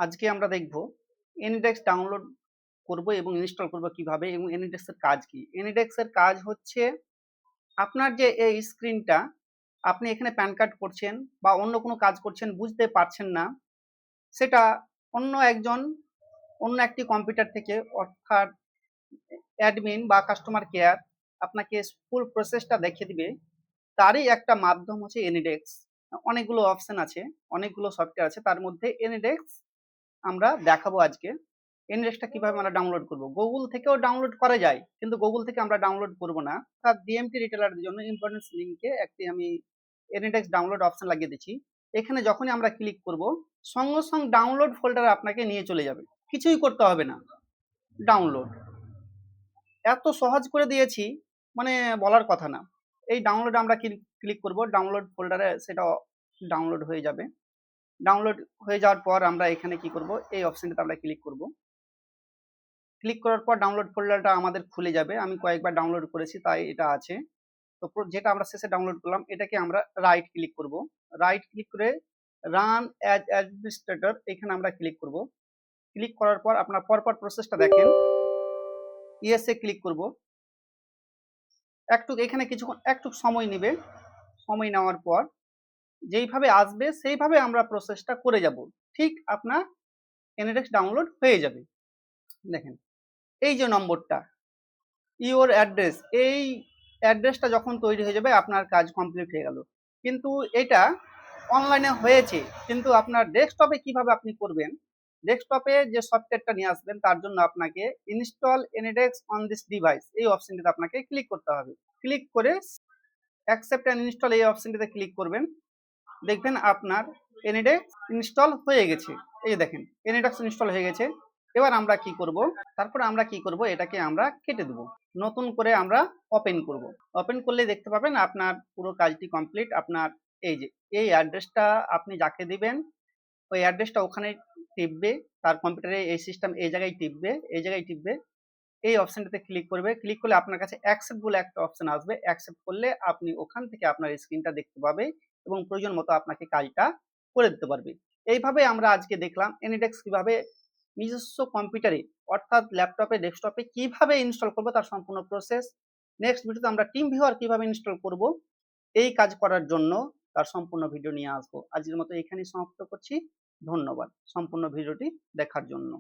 আজকে আমরা দেখব এনিডেক্স ডাউনলোড করব এবং ইনস্টল করব কিভাবে এবং এনিডেক্স এর কাজ কি। এনিডেক্স এর কাজ হচ্ছে আপনার যে এই স্ক্রিনটা আপনি এখানে প্যান কার্ড করছেন বা অন্য কোনো কাজ করছেন বুঝতে পারছেন না, সেটা অন্য একটি কম্পিউটার থেকে অর্থাৎ অ্যাডমিন বা কাস্টমার কেয়ার আপনাকে ফুল প্রসেসটা দেখিয়ে দিবে। তারই একটা মাধ্যম হচ্ছে এনিডেক্স। অনেকগুলো অপশন আছে, অনেকগুলো সফটওয়্যার আছে, তার মধ্যে এনিডেক্স আমরা দেখাবো আজকে। এনরেক্সটা কিভাবে আমরা ডাউনলোড করব। গুগল থেকেও ডাউনলোড করা যায়, কিন্তু গুগল থেকে আমরা ডাউনলোড করব না। তার ডিএমটি রিটেলারের জন্য ইম্পর্টেন্স লিঙ্কে একটি আমি এনরেক্স ডাউনলোড অপশন লাগিয়ে দিচ্ছি। এখানে যখনই আমরা ক্লিক করব সঙ্গে সঙ্গে ডাউনলোড ফোল্ডারে আপনাকে নিয়ে চলে যাবে, কিছুই করতে হবে না। ডাউনলোড এত সহজ করে দিয়েছি, মানে বলার কথা না। এই ডাউনলোড আমরা ক্লিক করব, ডাউনলোড ফোল্ডারে সেটা ডাউনলোড হয়ে যাবে। ডাউনলোড হয়ে যাওয়ার পর আমরা এখানে কি করব, এই অপশনটাতে আমরা ক্লিক করব। ক্লিক করার পর ডাউনলোড ফোল্ডারটা আমাদের খুলে যাবে। আমি কয়েকবার ডাউনলোড করেছি তাই এটা আছে। তো যেটা আমরা শেষে ডাউনলোড করলাম এটাকে আমরা রাইট ক্লিক করব। রাইট ক্লিক করে রান অ্যাজ অ্যাডমিনিস্ট্রেটর এখানে আমরা ক্লিক করব। ক্লিক করার পর আপনার পরপর প্রসেসটা দেখেন। ইয়েসে ক্লিক করব। এখানে কিছুক্ষণ একটু সময় নেবে। সময় নেওয়ার পর যেইভাবে আসবে সেইভাবে আমরা প্রসেসটা করে যাব। ঠিক আপনার এনএডএক্স ডাউনলোড হয়ে যাবে। দেখেন এই যে নম্বরটা ইওর অ্যাড্রেস, এই অ্যাড্রেসটা যখন তৈরি হয়ে যাবে আপনার কাজ কমপ্লিট হয়ে গেল। কিন্তু এটা অনলাইনে হয়েছে, কিন্তু আপনার ডেস্কটপে কিভাবে আপনি করবেন, ডেস্কটপে যে সফটওয়্যারটা নিয়ে আসবেন তার জন্য আপনাকে install AnyDesk on this device এই অপশনটিতে আপনাকে ক্লিক করতে হবে। ক্লিক করে অ্যাকসেপ্ট অ্যান্ড ইনস্টল এই অপশনটিতে ক্লিক করবেন। দেখবেন আপনার এনিডেক্স ইনস্টল হয়ে গেছে। এই দেখেন এনিডেক্স ইনস্টল হয়ে গেছে। এবার আমরা কি করব, এটাকে আমরা কেটে দেব, নতুন করে আমরা ওপেন করব। ওপেন করলে দেখতে পাবেন আপনার পুরো কাজটি কমপ্লিট। আপনার এই যে এই অ্যাড্রেসটা আপনি যাকে দিবেন ওই অ্যাড্রেসটা ওখানে টিপবে, তার কম্পিউটারে এই সিস্টেম এই জায়গায় টিপবে, এই অপশনটাতে ক্লিক করবে। ক্লিক করলে আপনার কাছে অ্যাকসেপ্ট বলে একটা অপশন আসবে। অ্যাকসেপ্ট করলে আপনি ওখান থেকে আপনার স্ক্রিনটা দেখতে পাবে এবং প্রয়োজন মতো আপনাকে কাজটা করে দিতে পারবে। এইভাবে আমরা আজকে দেখলাম এনিডেক্স কিভাবে নিজস্ব কম্পিউটারে অর্থাৎ ল্যাপটপে ডেস্কটপে কিভাবে ইনস্টল করব তার সম্পূর্ণ প্রসেস। নেক্সট ভিডিওতে আমরা টিম ভিউয়ার কিভাবে ইনস্টল করব এই কাজ করার জন্য তার সম্পূর্ণ ভিডিও নিয়ে আসবো। আজকের মতো এখানেই সমাপ্ত করছি। ধন্যবাদ সম্পূর্ণ ভিডিওটি দেখার জন্য।